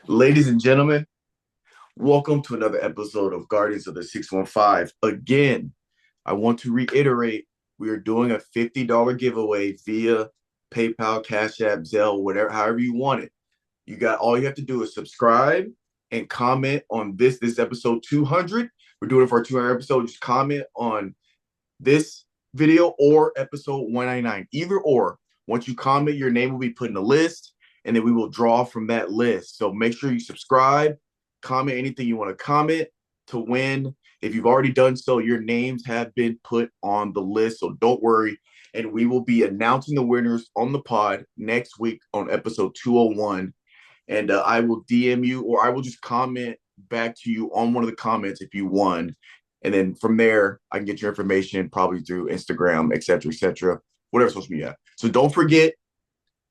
Ladies and gentlemen, welcome to another episode of Guardians of the 615. Again, I want to reiterate we are doing a $50 giveaway via PayPal, Cash App, Zelle, whatever, however you want it. All you have to do is subscribe and comment on this. This is episode 200. We're doing it for our 200 episode. Just comment on this video or episode 199. Either or. Once you comment, your name will be put in the list, and then we will draw from that list. So make sure you subscribe, comment anything you want to comment to win. If you've already done so, your names have been put on the list. So don't worry. And we will be announcing the winners on the pod next week on episode 201. And I will DM you, or I will just comment back to you on one of the comments if you won. And then from there, I can get your information probably through Instagram, et cetera, whatever social media. So don't forget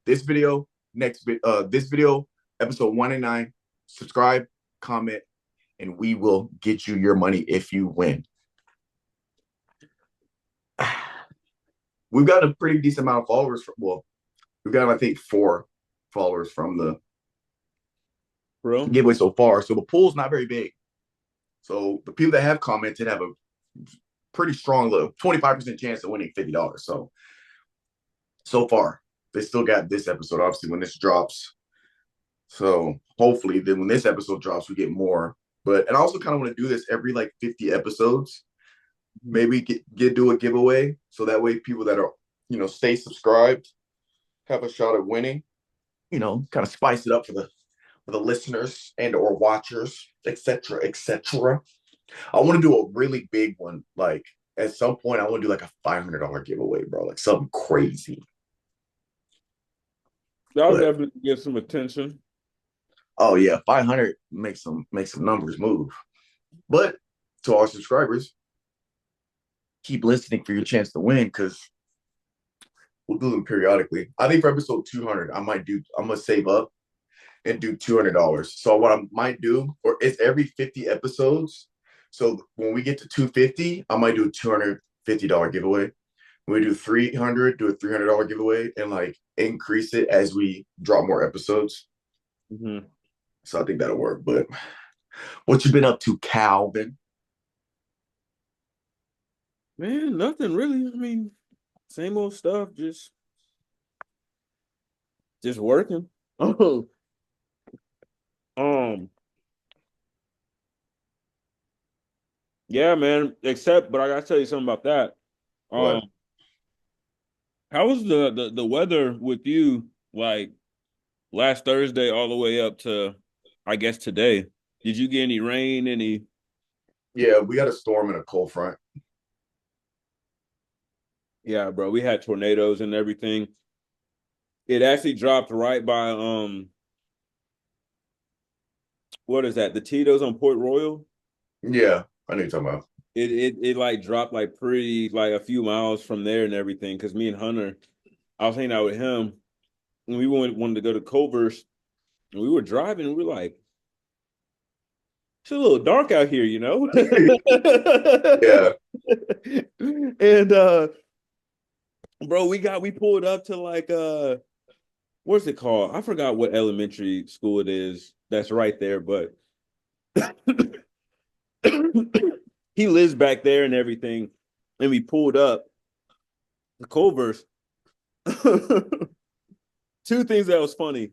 this video, this video, episode 199. Subscribe, comment, and we will get you your money if you win. We've got a pretty decent amount of followers. We've got, I think, 4 followers from the giveaway so far. So the pool's not very big. So the people that have commented have a pretty strong 25% chance of winning $50. So far, they still got this episode, obviously, when this drops. So hopefully then when this episode drops, we get more. And I also kind of want to do this every 50 episodes. Maybe do a giveaway. So that way people that are, stay subscribed have a shot at winning. Kind of spice it up for the listeners and or watchers, etc., etc. I want to do a really big one. At some point, I want to do a $500 giveaway, bro. Something crazy. That would definitely get some attention. Oh yeah, 500 make some numbers move. But to our subscribers, keep listening for your chance to win because we'll do them periodically. I think for episode 200, I'm gonna save up and do $200. So what I might do, or it's every 50 episodes. So when we get to 250, I might do a $250 giveaway. When we do 300, do a $300 giveaway, and increase it as we drop more episodes. Mm-hmm. So I think that'll work. But what you been up to, Calvin? Man, nothing really. I mean, same old stuff, just working. Oh, yeah, man. But I gotta tell you something about that. What? How was the weather with you last Thursday all the way up to I guess today? Did you get any rain? Yeah, we got a storm and a cold front. Yeah, bro. We had tornadoes and everything. It actually dropped right by what is that? The Tito's on Port Royal? Yeah, I know you're talking about. It dropped pretty a few miles from there and everything. Cause me and Hunter, I was hanging out with him and we wanted to go to Culver's and we were driving and we were like, it's a little dark out here, Yeah. And bro, we pulled up to what's it called? I forgot what elementary school it is that's right there, but he lives back there and everything. And we pulled up the Culver's. Two things that was funny.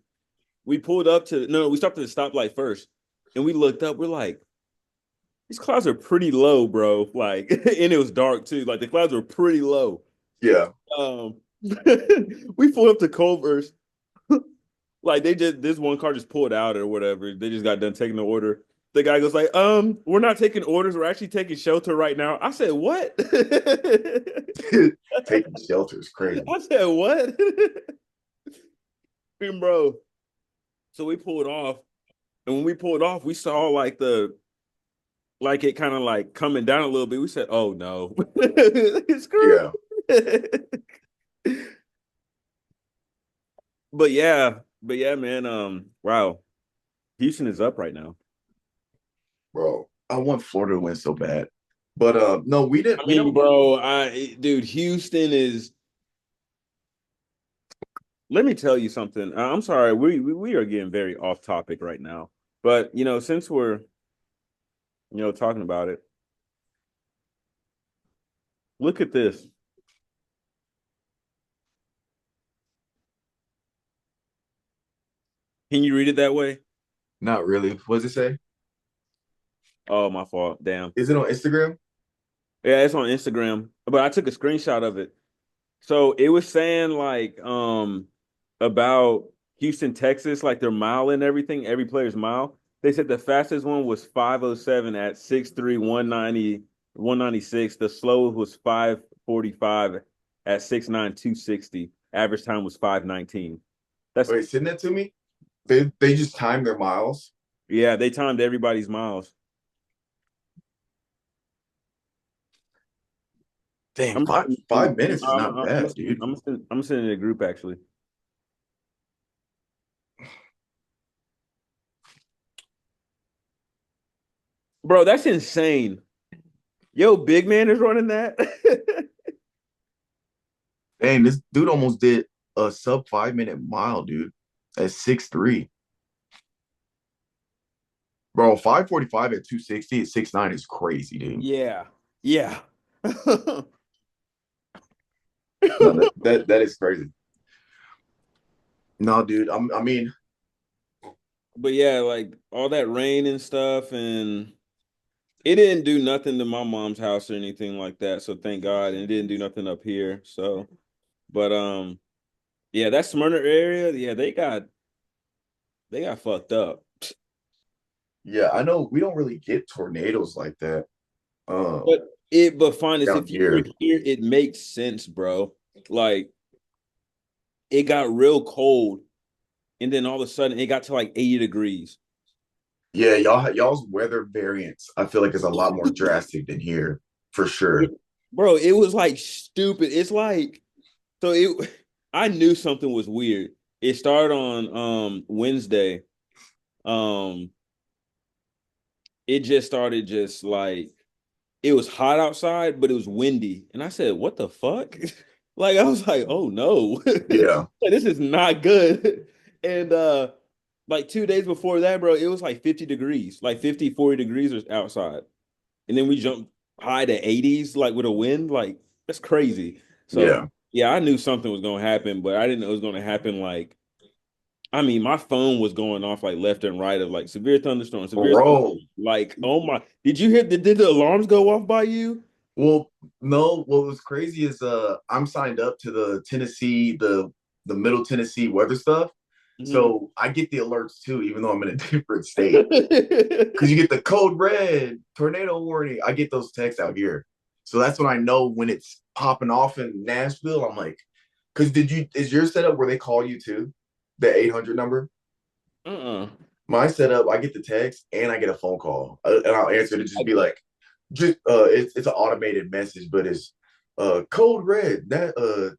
We stopped at the stoplight first, and we looked up. We're like, these clouds are pretty low, bro. And it was dark too. The clouds were pretty low. Yeah. We pulled up to Culver's. This one car just pulled out or whatever. They just got done taking the order. The guy goes we're not taking orders. We're actually taking shelter right now. I said, what? Taking shelter is crazy. I said, what? Bro. So we pulled off. And when we pulled off, we saw it kind of coming down a little bit. We said, oh no. Yeah. But yeah, man. Wow. Houston is up right now. Bro, I want Florida to win so bad. But no, we didn't. I mean, bro, dude, Houston is. Let me tell you something. I'm sorry, we are getting very off topic right now. But since we're talking about it, look at this. Can you read it that way? Not really. What does it say? Oh, my fault. Damn. Is it on Instagram? Yeah, it's on Instagram, but I took a screenshot of it. So it was saying like about Houston, Texas, like their mile and everything, every player's mile. They said the fastest one was 5:07 at 6:3, 190, 196. The slowest was 5:45 at 6:9, 260. Average time was 5:19. That's Wait, send that to me. They just time their miles. Yeah, they timed everybody's miles. Dang, I'm five minutes is not bad, dude. I'm sending a group actually. Bro, that's insane. Yo, big man is running that. Dang, this dude almost did a sub 5 minute mile, dude, at 6'3". Bro, 5:45 at 260 at 6'9" is crazy, dude. Yeah. Yeah. No, that is crazy. No, dude. I mean, But yeah, like all that rain and stuff, and it didn't do nothing to my mom's house or anything like that. So thank God, and it didn't do nothing up here. So, but yeah, that Smyrna area, yeah, they got fucked up. yeah, I know we don't really get tornadoes like that. Um, But Finest, down if you were here. here, it makes sense, bro. Like it got real cold, and then all of a sudden it got to like 80 degrees. Yeah, y'all's weather variance, I feel like is a lot more drastic than here, for sure. Bro, it was like stupid. It's like so it I knew something was weird. It started on Wednesday. Um it just started just like it was hot outside, but it was windy. And I said, "What the fuck?" Like I was like, "Oh no." Yeah, Like, this is not good. And like 2 days before that, bro, it was like 50 degrees, like 50, 40 degrees outside. And then we jumped high to 80s, like with a wind. Like, that's crazy. So, yeah. yeah, I knew something was going to happen, but I didn't know it was going to happen. Like, I mean, my phone was going off like left and right of like severe thunderstorm, severe Bro, thunderstorm. Like, oh my, did you hear, did the alarms go off by you? well, no, what was crazy is I'm signed up to the Tennessee, the Middle Tennessee weather stuff. Mhm. So I get the alerts too, even though I'm in a different state. Because you get the code red, tornado warning. I get those texts out here. So that's when I know when it's popping off in Nashville. I'm like, because is your setup where they call you too? The 800 number? Uh-uh. My setup, I get the text and I get a phone call. And I'll answer to just be like, it's an automated message, but it's code red, that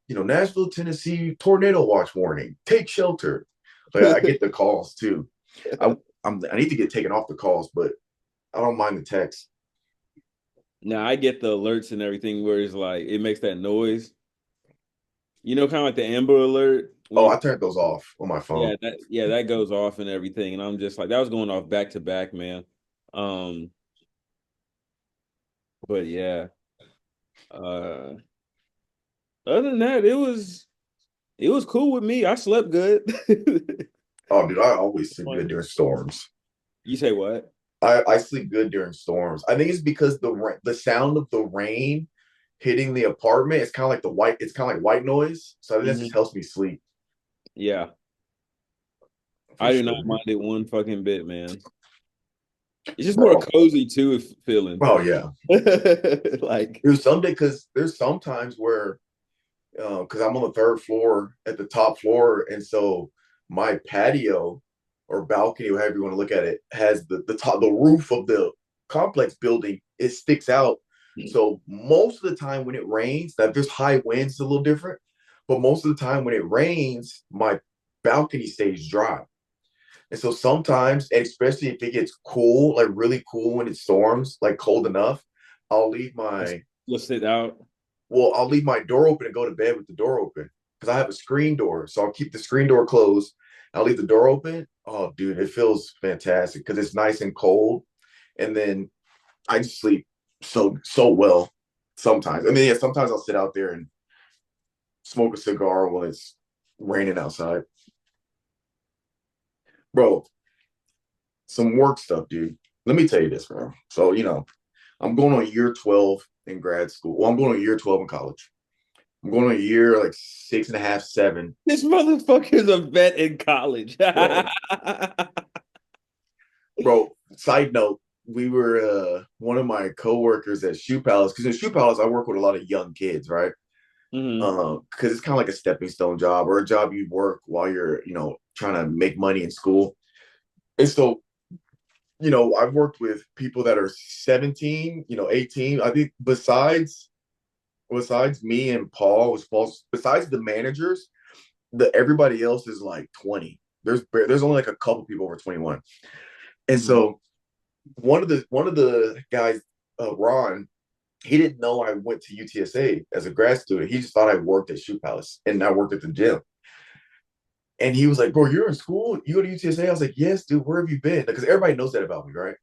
Nashville, Tennessee tornado watch warning. Take shelter. Like I get the calls too. I I need to get taken off the calls, but I don't mind the text. Now I get the alerts and everything where it's like it makes that noise. Kind of like the Amber Alert when Oh, you I turned those off on my phone. that goes off and everything, and I'm just like that was going off back to back, man. Um, but yeah. Uh, other than that, it was cool with me. I slept good. Oh, dude, I always sleep good during storms. You say what? I sleep good during storms. I think it's because the sound of the rain hitting the apartment is kind of like it's kind of like white noise. So I think that just Hmm. helps me sleep Yeah, for I do sure, not dude. mind it one fucking bit, man. It's just more Bro. cozy too, if feeling Oh yeah. like. There's sometimes where because I'm on the third floor at the top floor, and so my patio or balcony, however you want to look at it, has the roof of the complex building. It sticks out. So most of the time when it rains, that there's high winds, it's a little different. But most of the time when it rains, my balcony stays dry. And so sometimes, and especially if it gets cool, like really cool when it storms, like cold enough, I'll leave Let's, my let's sit out. I'll leave my door open and go to bed with the door open because I have a screen door. So I'll keep the screen door closed. I'll leave the door open. Oh, dude, it feels fantastic because it's nice and cold, and then I just sleep so well sometimes. I mean, yeah, sometimes I'll sit out there and smoke a cigar when it's raining outside. Bro, some work stuff, dude. Let me tell you this, bro. So, I'm going on year 12 in grad school. Well, I'm going on year 12 in college. I'm going on a year like six and a half, seven. This motherfucker's a vet in college. Bro, bro, side note, we were one of my coworkers at Shoe Palace, because in Shoe Palace I work with a lot of young kids, right? Hmm. Because it's kind of like a stepping stone job or a job you work while you're, trying to make money in school. And so, I've worked with people that are 17, 18. I think besides me and besides the managers, everybody else is like 20. There's only like a couple people over 21. And Hmm. so one of the guys, Ron, he didn't know I went to UTSA as a grad student. He just thought I worked at Shoe Palace and I worked at the gym. And he was like, "Bro, you're in school? You go to UTSA?" I was like, "Yes, dude. Where have you been?" Because everybody knows that about me, right?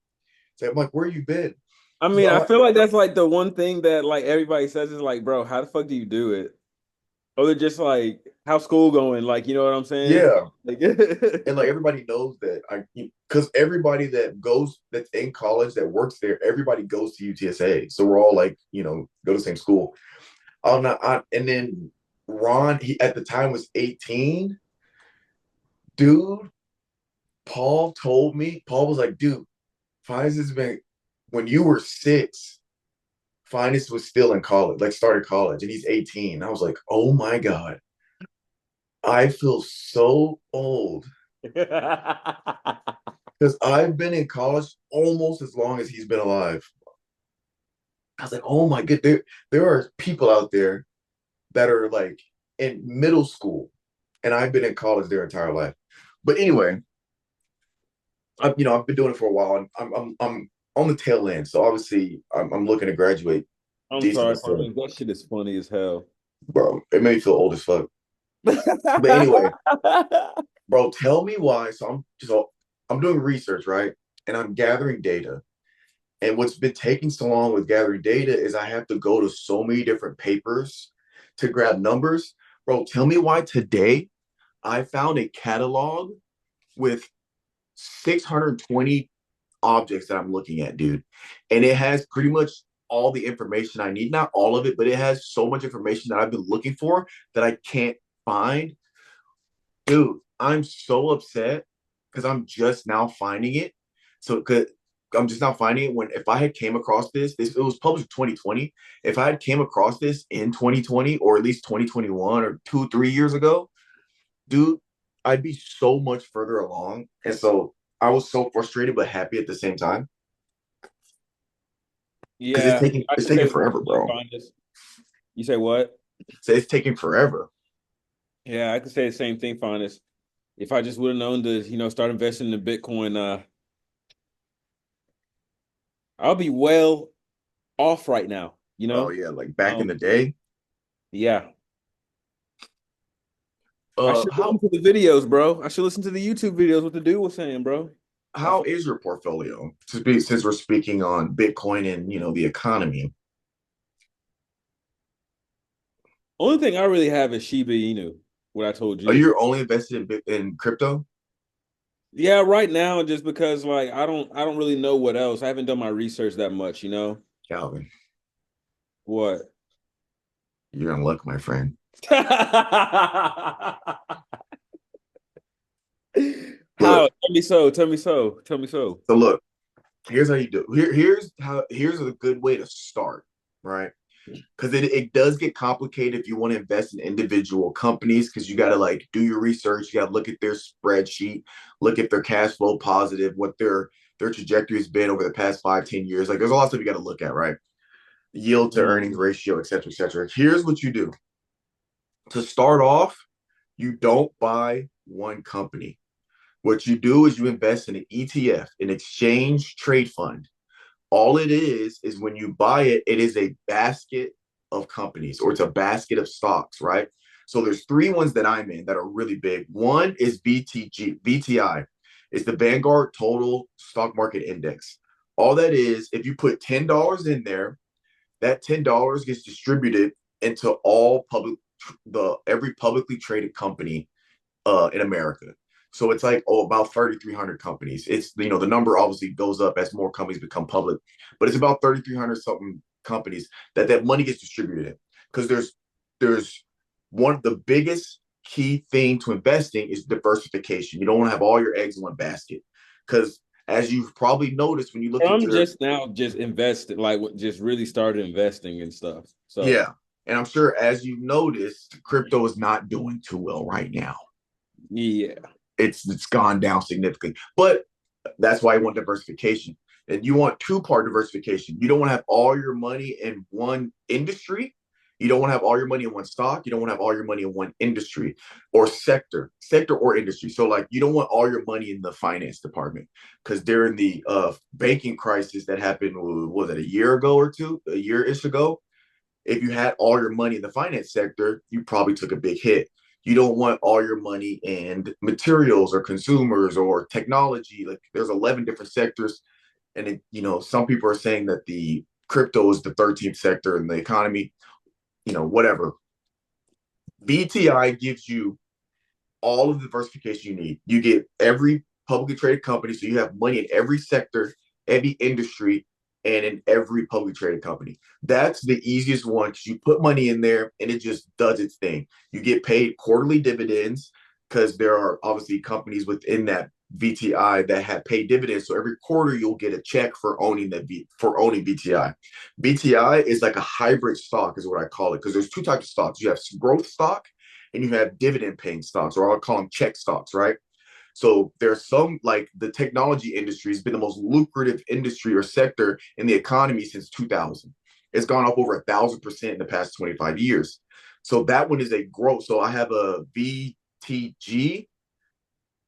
So I'm like, "Where have you been?" I He's mean, like, I "Oh, feel like that's like the one thing that like everybody says is like, bro, how the fuck do you do it? Or they're just like, how's school going? Like, you know what I'm saying? yeah." Like, And like everybody knows that because everybody that's in college that works there, everybody goes to UTSA. So we're all like, go to the same school. And then Ron, he at the time was 18. Dude, Paul was like, dude, Finis has been, when you were 6, Finis was still in college, like started college, and he's 18. I was like, oh my God, I feel so old because I've been in college almost as long as he's been alive. I was like, oh my God, there are people out there that are like in middle school, and I've been in college their entire life. But anyway, I've been doing it for a while, and I'm on the tail end. So obviously, I'm looking to graduate I'm decently sorry, soon, Fonny. That shit is funny as hell. bro. It made me feel old as fuck. But anyway, bro, tell me why. So I'm doing research, right? And I'm gathering data. And what's been taking so long with gathering data is I have to go to so many different papers to grab numbers. Bro, tell me why today I found a catalog with 620 objects that I'm looking at, dude. And it has pretty much all the information I need. Not all of it, but it has so much information that I've been looking for that I can't find. Dude, I'm so upset because I'm just now finding it. So, cause I'm just now finding it when if I had came across this it was published in 2020. If I had came across this in 2020 or at least 2021 or 2, 3 years ago, dude, I'd be so much further along. And so I was so frustrated but happy at the same time because Yeah, I it's could say taking the same forever, thing, bro. Fonny. You say what? So it's taking forever. Yeah, I could say the same thing, Fonny. If I just would have known to, start investing in Bitcoin, I'll be well off right now, you Oh know? yeah, like back in Um, the day. yeah. I should listen How to the videos, bro. I should listen to the YouTube videos what the dude was saying, bro. I how feel is your portfolio? Since we're speaking on Bitcoin and the economy. only thing I really have is Shiba Inu, what I told Are you. you only invested in crypto? Yeah, right now, just because like I don't really know what else. I haven't done my research that much, you know? Calvin, What? you're in luck, my friend. How? Look, Tell me so. Tell me so. Tell me so. so look, here's how you do. Here's a good way to start, right? Because it does get complicated if you want to invest in individual companies because you got to like do your research. You got to look at their spreadsheet, look at their cash flow positive, what their trajectory has been over the past 5, 10 years. Like there's a lot of stuff you got to look at, right? Yield to Mhm. earnings ratio, et cetera, et cetera. Here's what you do to start off: you don't buy one company. What you do is you invest in an ETF, an exchange trade fund. All it is when you buy it, it is a basket of companies or it's a basket of stocks, right? So there's three ones that I'm in that are really big. One is BTG, BTI. It's the Vanguard Total Stock Market Index. All that is, if you put $10 in there, that $10 gets distributed into all public the every publicly traded company in America. So it's like about 3,300 companies. It's the number obviously goes up as more companies become public, but it's about 3,300 something companies that money gets distributed in. Because there's one of the biggest key thing to investing is diversification. You don't want to have all your eggs in one basket. Because as you've probably noticed when you look I'm into just now just invested, like just really started investing and stuff. So yeah, and I'm sure as you've noticed, crypto is not doing too well right now. yeah. It's gone down significantly. But that's why you want diversification. And you want two-part diversification. You don't want to have all your money in one industry. You don't want to have all your money in one stock. You don't want to have all your money in one industry or sector or industry. So like you don't want all your money in the finance department because during the banking crisis that happened, was it a year ago or two, a year-ish ago? If you had all your money in the finance sector, you probably took a big hit. You don't want all your money in materials or consumers or technology. Like there's 11 different sectors. And some people are saying that the crypto is the 13th sector in the economy, whatever. BTI gives you all of the diversification you need. You get every publicly traded company, so you have money in every sector, every industry, and in every publicly traded company. That's the easiest one because you put money in there and it just does its thing. You get paid quarterly dividends because there are obviously companies within that VTI that have paid dividends. So every quarter you'll get a check for owning BTI. BTI is like a hybrid stock, is what I call it, because there's two types of stocks. You have growth stock and you have dividend paying stocks, or I'll call them check stocks, right? So there's some like the technology industry has been the most lucrative industry or sector in the economy since 2000. It's gone up over 1,000% in the past 25 years. So that one is a growth. So I have a VTG,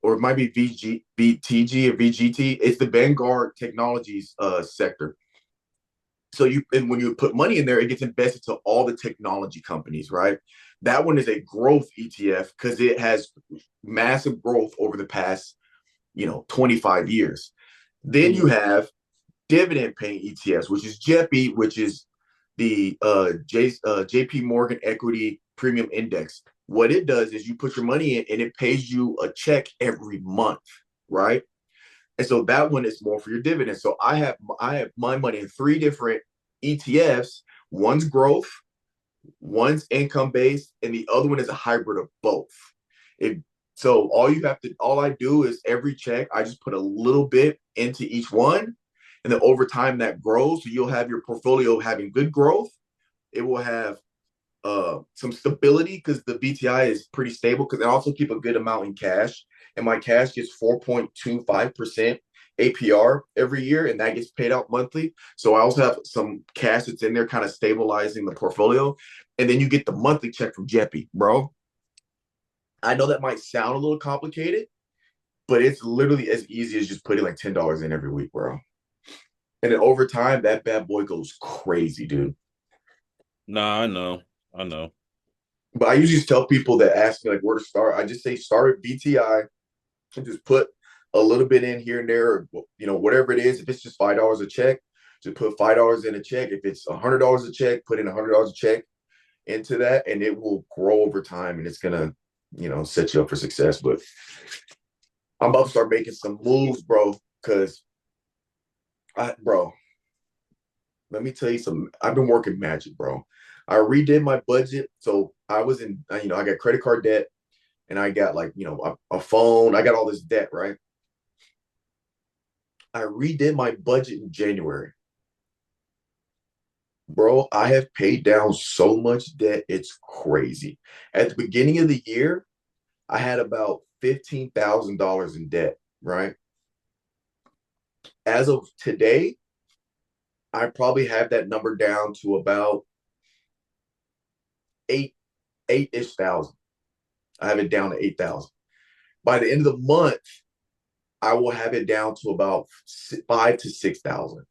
or it might be VTG or VGT. It's the Vanguard Technologies sector. So and when you put money in there, it gets invested to all the technology companies, right? That one is a growth ETF because it has massive growth over the past 25 years. Then you have dividend paying ETFs, which is JEPI, which is the JP Morgan Equity Premium Index. What it does is you put your money in and it pays you a check every month, right? And so that one is more for your dividends. So I have my money in three different ETFs. One's growth, one's income based, and the other one is a hybrid of both. It so all I do is every check I just put a little bit into each one, and then over time that grows. So you'll have your portfolio having good growth. It will have some stability because the BTI is pretty stable because I also keep a good amount in cash, and my cash gets 4.25% APR every year, and that gets paid out monthly. So I also have some cash that's in there, kind of stabilizing the portfolio, and then you get the monthly check from Jeppy, bro. I know that might sound a little complicated, but it's literally as easy as just putting like $10 in every week, bro. And then over time, that bad boy goes crazy, dude. Nah, I know. I know. But I usually just tell people that ask me like where to start. I just say start at BTI and just put a little bit in here and there, or, whatever it is. If it's just $5 a check, just put $5 in a check. If it's $100 a check, put in $100 a check into that, and it will grow over time, and it's gonna, set you up for success. But I'm about to start making some moves, bro. Because bro, let me tell you something. I've been working magic, bro. I redid my budget, so I was in, I got credit card debt, and I got like, a phone. I got all this debt, right? I redid my budget in January. Bro, I have paid down so much debt. It's crazy. At the beginning of the year, I had about $15,000 in debt, right? As of today, I probably have that number down to about eight-ish thousand. I have it down to 8,000. By the end of the month, I will have it down to about 5 to 6,000.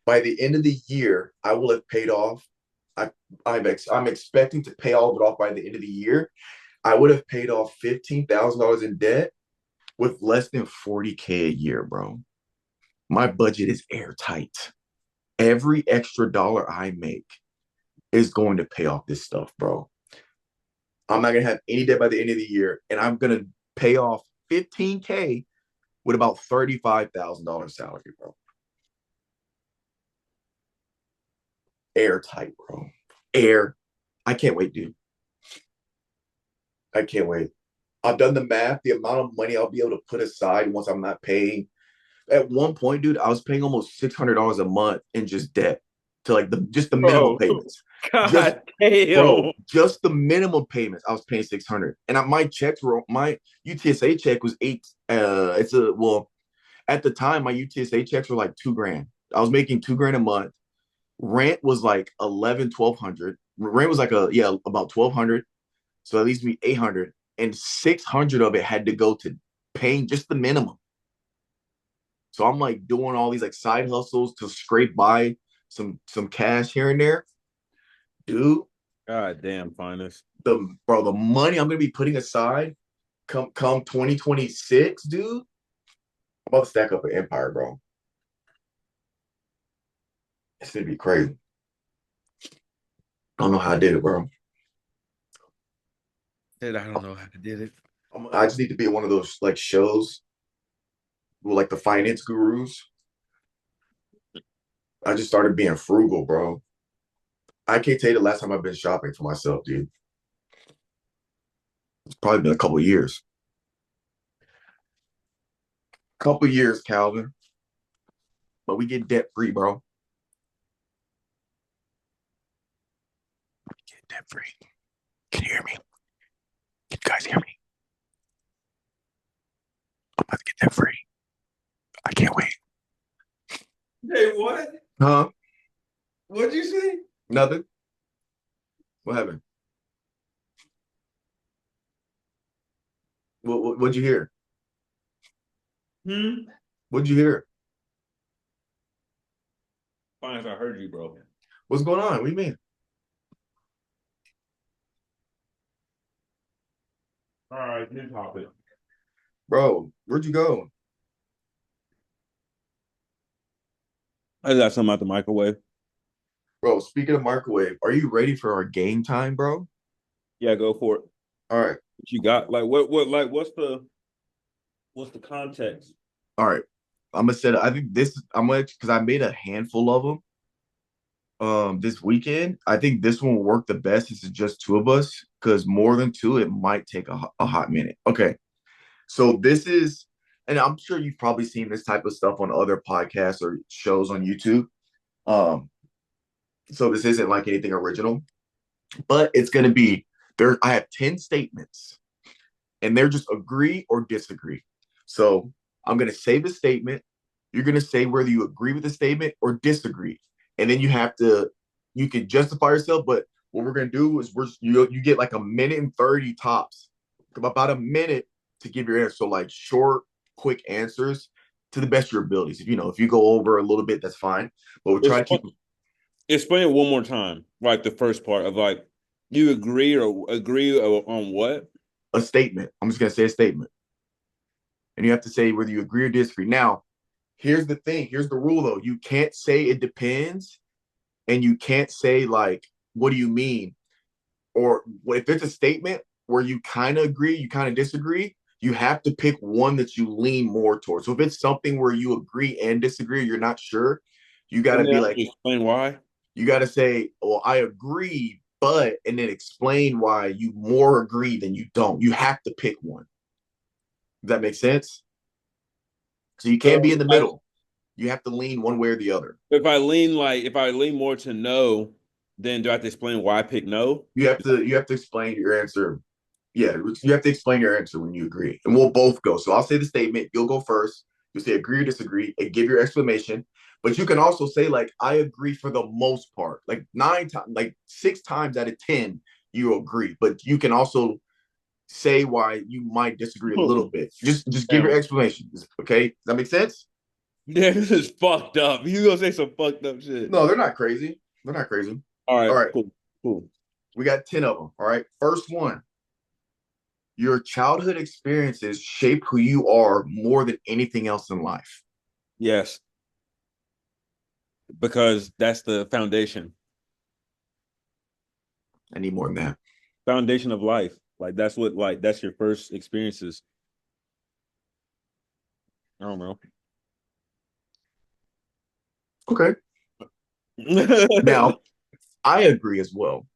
By the end of the year, I will have paid off. I'm expecting to pay all of it off by the end of the year. I would have paid off $15,000 in debt, with less than 40K a year, bro. My budget is airtight. Every extra dollar I make is going to pay off this stuff, bro. I'm not gonna have any debt by the end of the year, and I'm gonna pay off 15K with about $35,000 salary, bro. Airtight, bro. Air. I can't wait, dude. I can't wait. I've done the math, the amount of money I'll be able to put aside once I'm not paying. At one point, dude, I was paying almost $600 a month in just debt to like the minimum Bro, payments. Just God damn. just the minimum payments. I was paying 600, and my checks were my UTSA check was eight. It's a well at the time my UTSA checks were like 2 grand. I was making 2 grand a month. Rent was like 11, 1200. Rent was like about 1200. So at least me 800, and 600 of it had to go to paying just the minimum. So I'm like doing all these like side hustles to scrape by some cash here and there, dude. God damn, Finis. The money I'm gonna be putting aside come 2026, dude. I'm about to stack up an empire, bro. It's gonna be crazy. I don't know how I did it, bro. Dude, I don't know how to did it. I just need to be one of those like shows with like the finance gurus. I just started being frugal, bro. I can't tell you the last time I've been shopping for myself, dude. It's probably been a couple years. Couple years, Calvin. But we get debt free, bro. Get debt free. Can you hear me? Can you guys hear me? I'm about to get debt free. I can't wait. Hey, what? Huh? What'd you say? Nothing. What happened? What'd you hear? Hmm? What'd you hear? Finis, I heard you, bro. What's going on? What do you mean? All right, new topic. Bro, where'd you go? I got something out the microwave. Bro, speaking of microwave, are you ready for our game time, bro? Yeah, go for it. All right. What you got? Like what like what's the context? All right. I'm gonna set. I think this. I'm gonna because I made a handful of them. This weekend. I think this one will work the best. This is just two of us because more than two, it might take a hot minute. Okay. So this is, and I'm sure you've probably seen this type of stuff on other podcasts or shows on YouTube. Um, so this isn't like anything original, but it's gonna be there. I have 10 statements and they're just agree or disagree. So I'm going to say the statement. You're going to say whether you agree with the statement or disagree. And then you can justify yourself. But what we're going to do is you get like a minute and 30 tops, about a minute to give your answer. So like short, quick answers to the best of your abilities. If you go over a little bit, that's fine. But we're trying to Explain, keep explain it one more time. Like the first part of like you agree on what? a statement. I'm just going to say a statement. And you have to say whether you agree or disagree. Now, here's the thing. Here's the rule, though. You can't say it depends, and you can't say like, "What do you mean?" Or if it's a statement where you kind of agree, you kind of disagree. You have to pick one that you lean more towards. So if it's something where you agree and disagree, you're not sure. You got to Wouldn't be you have like, to explain why? you got to say, "Well, I agree," but and then explain why you more agree than you don't. You have to pick one. Does that make sense? So you So can't be in the middle. You have to lean one way or the other. if I lean more to no, then do I have to explain why I pick no? You have to explain your answer. Yeah, you have to explain your answer when you agree, and we'll both go. So I'll say the statement. You'll go first. You'll say agree or disagree, and give your explanation. But you can also say like I agree for the most part, like 9 times, like 6 times out of 10, you agree. But you can also say why you might disagree a little bit. Just give your Damn. explanation. Okay, does that make sense? Yeah, this is fucked up. You gonna say some fucked up shit. No, they're not crazy. They're not crazy. All All right, right, cool, cool. we got 10 of them. All right, first one. Your childhood experiences shape who you are more than anything else in life. Yes, because that's the I need more than that. foundation of life. Like that's what like that's your first experiences. I don't know. Okay. Now, I agree as well.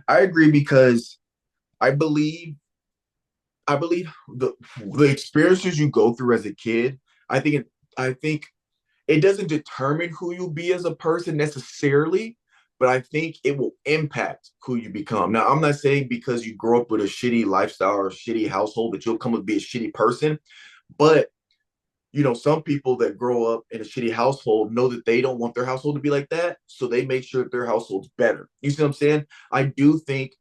I agree because I believe I believe the experiences you go through as a kid, I think it doesn't determine who you'll be as a person necessarily, but I think it will impact who you become. Now, I'm not saying because you grow up with a shitty lifestyle or a shitty household that you'll come to be a shitty person, but some people that grow up in a shitty household know that they don't want their household to be like that, so they make sure that their household's better. You see what I'm saying? I do think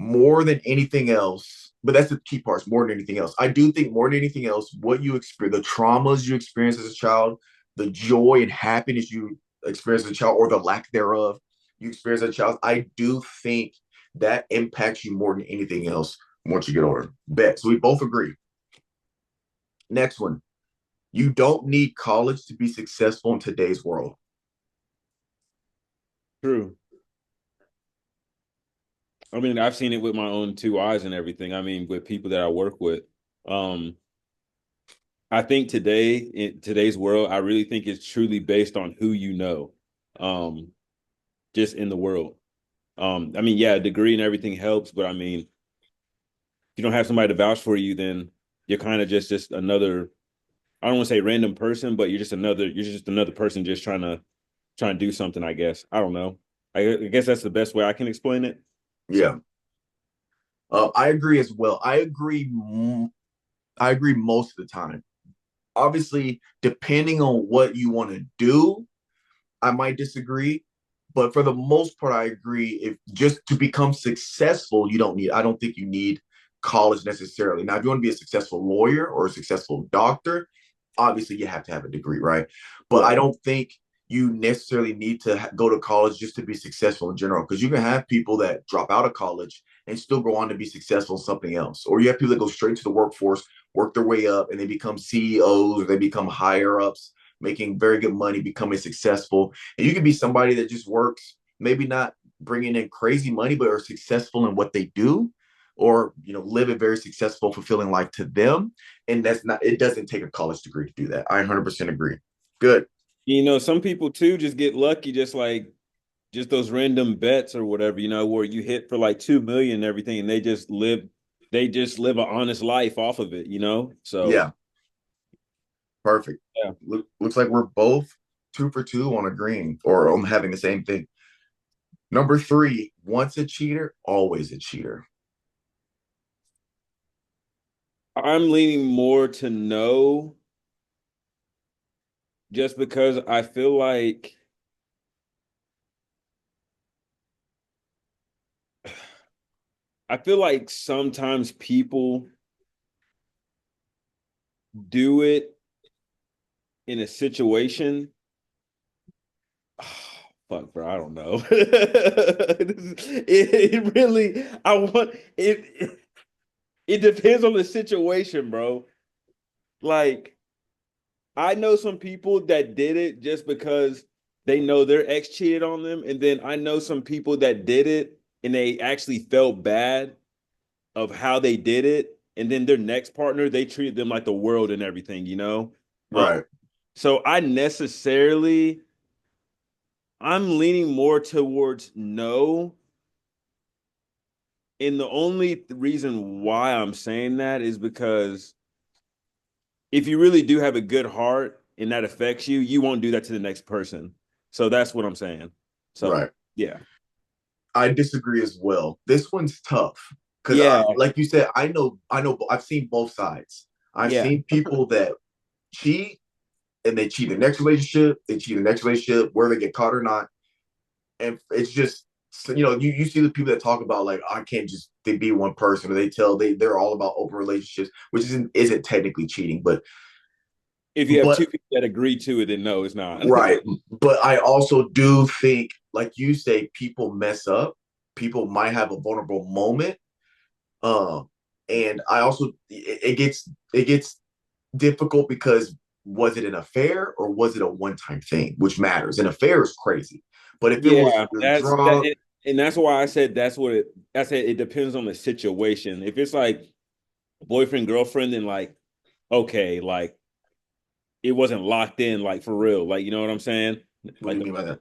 more than anything else, but that's the key parts, more than anything else. I do think more than anything else, what you experience, the traumas you experience as a child, the joy and happiness you experience as a child, or the lack thereof you experience as a child, I do think that impacts you more than anything else once you get older. Bet. So we both agree. Next one. You don't need college to be successful in today's world. True. I mean, I've seen it with my own two eyes and everything. I mean, with people that I work with. Um, I think today, in today's world, I really think it's truly based on who you know, um, just in the world. I mean, yeah, a degree and everything helps, but I mean, if you don't have somebody to vouch for you, then you're kind of just another. I don't want to say random person, but you're just another person just trying to do something. I guess I don't know. I guess that's the best way I can explain it. So Yeah, I agree as well. I agree most of the time. Obviously, depending on what you want to do, I might disagree. But for the most part, I agree. If just to become successful, I don't think you need college necessarily. Now, if you want to be a successful lawyer or a successful doctor, obviously you have to have a degree, right? But I right, don't think you necessarily need to go to college just to be successful in general, because you can have people that drop out of college and still go on to be successful in something else. Or you have people that go straight to the workforce, work their way up, and they become CEOs or they become higher ups, making very good money, becoming successful. And you can be somebody that just works, maybe not bringing in crazy money, but are successful in what they do, or live a very successful, fulfilling life to them. And it doesn't take a college degree to do that. I 100% agree. Good. some people too just get lucky, just those random bets or whatever, where you hit for like 2 million and everything, and they just live an honest life off of it. So Yeah, perfect. yeah, Looks like we're both 2 for 2 on agreeing or on having the same thing. Number three, once a cheater, always a cheater. I'm leaning more to no, just because I feel like sometimes people do it in a situation. Fuck, bro, I don't know. It really, I want it. It depends on the situation, bro. Like, I know some people that did it just because they know their ex cheated on them, and then I know some people that did it and they actually felt bad of how they did it, and then their next partner, they treated them like the world and everything. Um, Right. so I'm leaning more towards no. And the only reason why I'm saying that is because if you really do have a good heart and that affects you, you won't do that to the next person. So that's what I'm saying. So Right. yeah. I disagree as well. This one's tough because, Yeah. like you said, I've seen both sides. I've Yeah. seen people that cheat and they cheat in the next relationship, they cheat in the next relationship, whether they get caught or not. And it's just, you see the people that talk about like, I can't just they be one person, or they're all about open relationships, which isn't technically cheating, If you have two but people that agree to it, then no, it's not. right. But I also do think, like you say, people mess up. People might have a vulnerable moment. And I also it gets difficult because was it an affair or was it a one-time thing, which matters. An affair is crazy, but if it was Yeah, you're that's that, drunk, and that's why I said that's what it. I said it depends on the situation. If it's like boyfriend girlfriend, then like okay, like it wasn't locked in, like for real, like you know what I'm saying? what do Like you mean by that?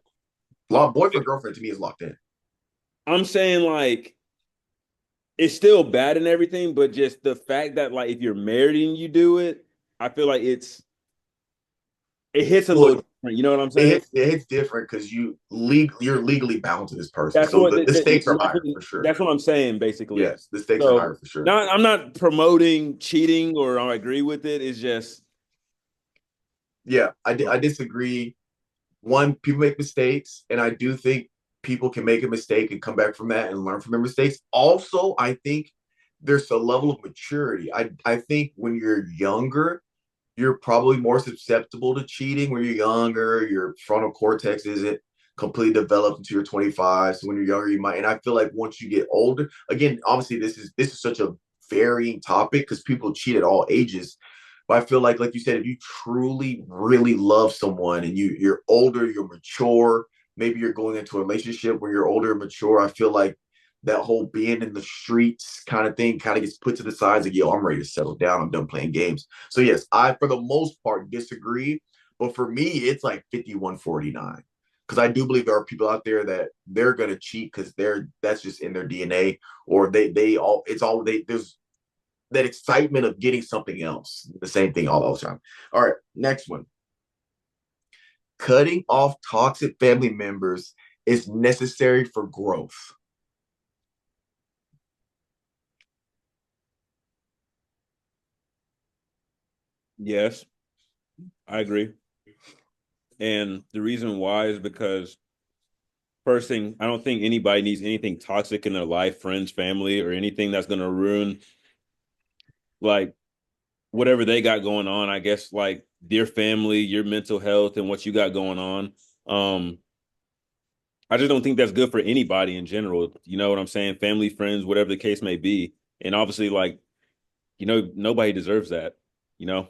Boyfriend girlfriend to me is locked in. I'm saying, like it's still bad and everything, but just the fact that like if you're married and you do it, I feel like it hits a Well, little different. You know what I'm it saying? hits different because you're legally bound to this person, That's so what the stakes are higher for sure. that's what I'm saying basically. Yes, the stakes are So higher for sure. not I'm not promoting cheating or I agree with it. It's just Yeah, I disagree. One, people make mistakes, and I do think people can make a mistake and come back from that and learn from their mistakes. Also, I think there's a level of maturity. I think when you're younger, you're probably more susceptible to cheating. When you're younger, your frontal cortex isn't completely developed until you're 25. So when you're younger, you might. And I feel like once you get older, again, obviously this is such a varying topic because people cheat at all ages. But I feel like you said, if you truly really love someone and you're older, you're mature, maybe you're going into a relationship where you're older and mature. I feel like that whole being in the streets kind of thing kind of gets put to the sides. Like, yo, I'm ready to settle down. I'm done playing games. So yes, I for the most part disagree. But for me, it's like 51-49. Because I do believe there are people out there that they're gonna cheat because that's just in their DNA, or they all it's all they there's that excitement of getting something else. The same thing all the time. All right, next one. Cutting off toxic family members is necessary for growth. yes, I agree. And the reason why is because first thing, I don't think anybody needs anything toxic in their life, friends, family, or anything that's gonna ruin like whatever they got going on. I guess like their family, your mental health, and what you got going on. Um, I just don't think that's good for anybody in general. You know what I'm saying? Family, friends, whatever the case may be. And obviously, like, nobody deserves that, you know,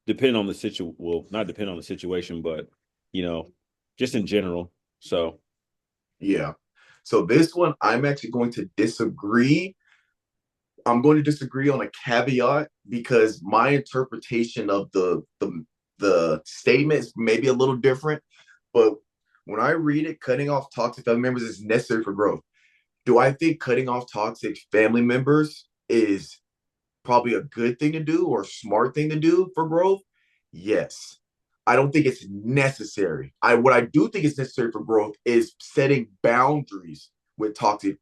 depending on the well, not depending on the situation, but, you know, just in general. So, Yeah. So this one, I'm actually going to disagree. I'm going to disagree on a caveat because my interpretation of the statement is maybe a little different. But when I read it, cutting off toxic family members is necessary for growth. Do I think cutting off toxic family members is probably a good thing to do or a smart thing to do for growth? Yes. I don't think it's necessary. I what I do think is necessary for growth is setting boundaries with toxic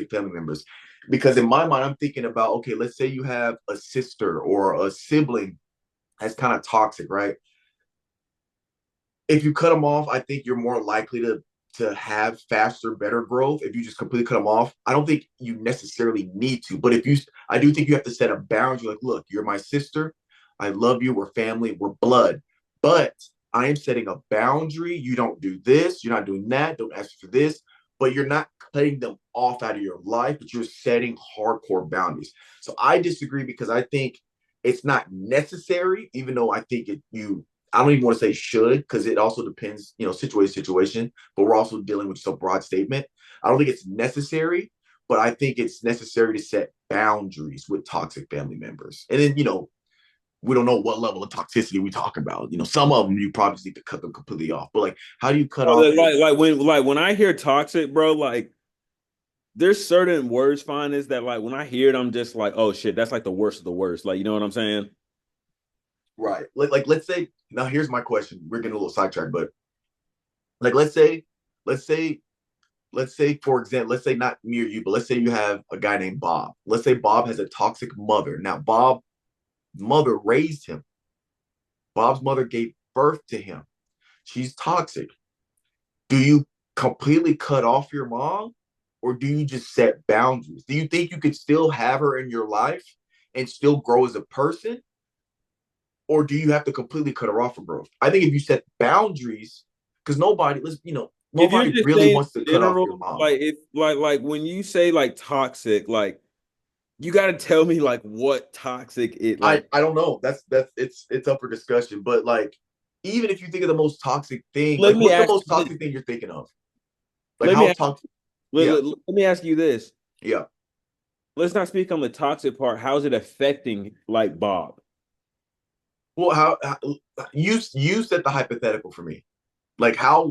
family members. Because in my mind, I'm thinking about, okay, let's say you have a sister or a sibling that's kind of toxic, right? If you cut them off, I think you're more likely to have faster, better growth. If you just completely cut them off, I don't think you necessarily need to. But I do think you have to set a boundary. Like, look, you're my sister. I love you. We're family. We're blood. But I am setting a boundary. You don't do this. You're not doing that. Don't ask for this. But you're not cutting them off out of your life. But you're setting hardcore boundaries. So I disagree because I think it's not necessary. Even though I think I don't even want to say should because it also depends, situation. But we're also dealing with just a broad statement. I don't think it's necessary, but I think it's necessary to set boundaries with toxic family members. And then, we don't know what level of toxicity we talk about. Some of them you probably just need to cut them completely off. But like, how do you cut off like when I hear toxic, bro, like there's certain words, find is that like when I hear it, I'm just like, oh shit, that's like the worst of the worst. Like, you know what I'm saying? right? Like let's say now here's my question. We're getting a little sidetracked, but like let's say for example, let's say not me or you, but let's say you have a guy named Bob. Let's say Bob has a toxic mother. Now, Bob's mother raised him. Bob's mother gave birth to him. She's toxic. Do you completely cut off your mom or do you just set boundaries? Do you think you could still have her in your life and still grow as a person? Or do you have to completely cut her off for growth? I think if you set boundaries, because If you're nobody just really saying wants to cut off general, your mom. like if like when you say like toxic, like You got to tell me like what toxic it like. I don't know. That's it's up for discussion. But like, even if you think of the most toxic thing, Let like, me what's the ask most you this. toxic thing you're thinking of? Like, Let me how ask, toxic? let, Yeah, let- let me ask you this. yeah. Let's not speak on the toxic part. How's it affecting like Bob? Well, how you set the hypothetical for me. Like how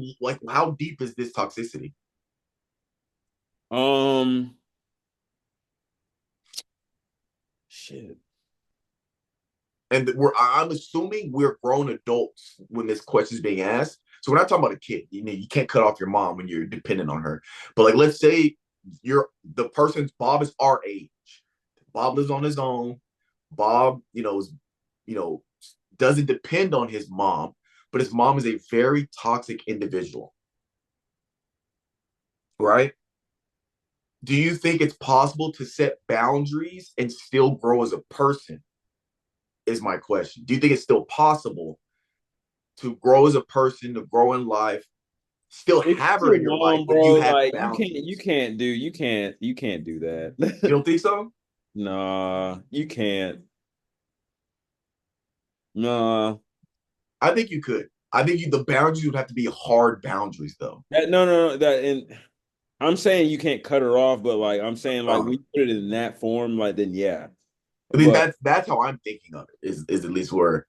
deep is this toxicity? Um, shit. And I'm assuming we're grown adults when this question is being asked. So we're not talking about a kid. You know, you can't cut off your mom when you're dependent on her. But like, let's say you're the person's Bob is our age. Bob lives on his own. Bob, you know, doesn't depend on his mom, but his mom is a very toxic individual, right? Do you think it's possible to set boundaries and still grow as a person? Is my question. Do you think it's still possible to grow as a person, to grow in life, still If have it's her your in your life, mom, but you bro, have like boundaries? you can't do You that. don't think so? Nah, you can't. Nah. I think you could. I think the boundaries would have to be hard boundaries, though. No. That and I'm saying you can't cut her off, but like I'm saying like Uh, when you put it in that form, like then yeah. I mean, But that's how I'm thinking of it. Is at least where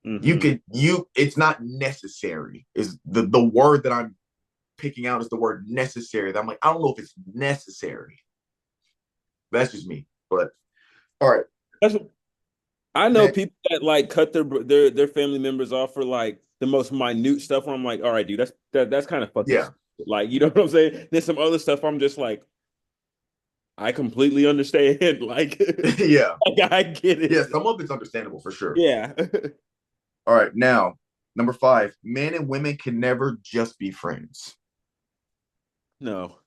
you mhm. could you. It's not necessary. Is the word that I'm picking out is the word necessary. That I'm like, I don't know if it's necessary. That's just me. But all right, That's I know next. people that like cut their family members off for like the most minute stuff where I'm like, all right, dude, that's kind of fucking Yeah, stupid. Like, you know what I'm saying? There's some other stuff I'm just like, I completely understand. Like, yeah, like I get yeah. it. Some of it's understandable for sure. Yeah. All right, now number five: men and women can never just be friends. No.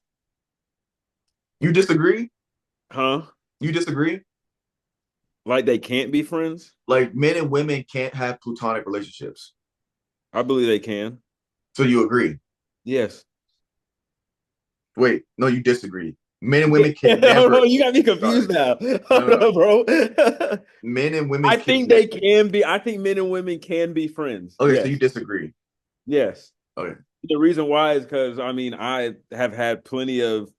You disagree? Huh? You disagree? Like they can't be friends? Like men and women can't have platonic relationships. I believe they can. So you agree? Yes. Wait, no, you disagree. Men and women can Hold never. on, you got me Sorry, confused now. no, Hold no, no. on, bro. Men and women I can. think they can be. I think men and women can be friends. Okay, so you Yes. disagree. Yes. Okay, The reason why is because I mean I have had plenty of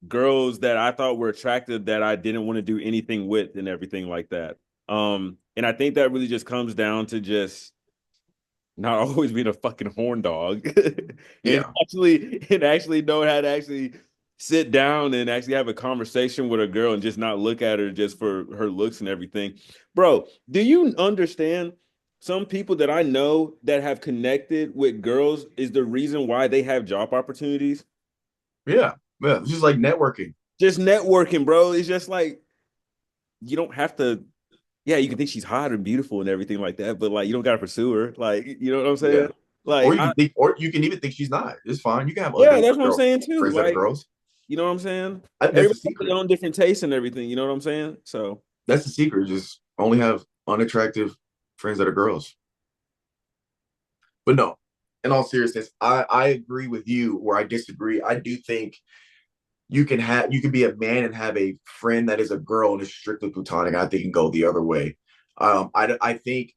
girls that I thought were attractive that I didn't want to do anything with and everything like that. And I think that really just comes down to just not always being a fucking horn dog yeah, and actually know how to actually sit down and actually have a conversation with a girl and just not look at her just for her looks and everything. Bro, do you understand some people that I know that have connected with girls is the reason why they have job opportunities? yeah, yeah. It's just like networking. Just networking, bro. It's just like you don't have to. Yeah, you can think she's hot and beautiful and everything like that, but like you don't gotta pursue her. Like, you know what I'm saying? Yeah, Like, or you can even think she's not. It's fine. You can have yeah, ugly that's what I'm girl saying too. friends that are Like, girls. you know what I'm saying? I think that's the Everybody has secret. their own different tastes and everything. You know what I'm saying? So, That's the secret. Just only have unattractive friends that are girls. But no, in all seriousness, I agree with you where I disagree. I do think you can be a man and have a friend that is a girl and is strictly platonic. I think it can go the other way. I think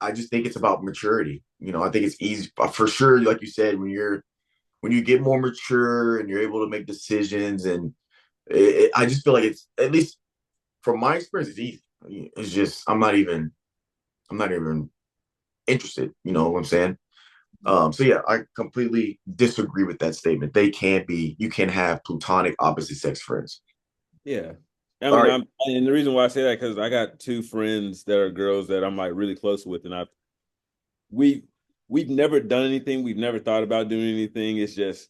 I just think it's about maturity. You know, I think it's easy for sure. Like you said, when you get more mature and you're able to make decisions, and I just feel like it's at least from my experience, it's easy. It's just I'm not even interested. You know what I'm saying? So yeah, I completely disagree with that statement. You can have platonic opposite sex friends. yeah. I All mean, right. and the reason why I say that because I got two friends that are girls that I'm like really close with, and we we've never done anything, we've never thought about doing anything. It's just,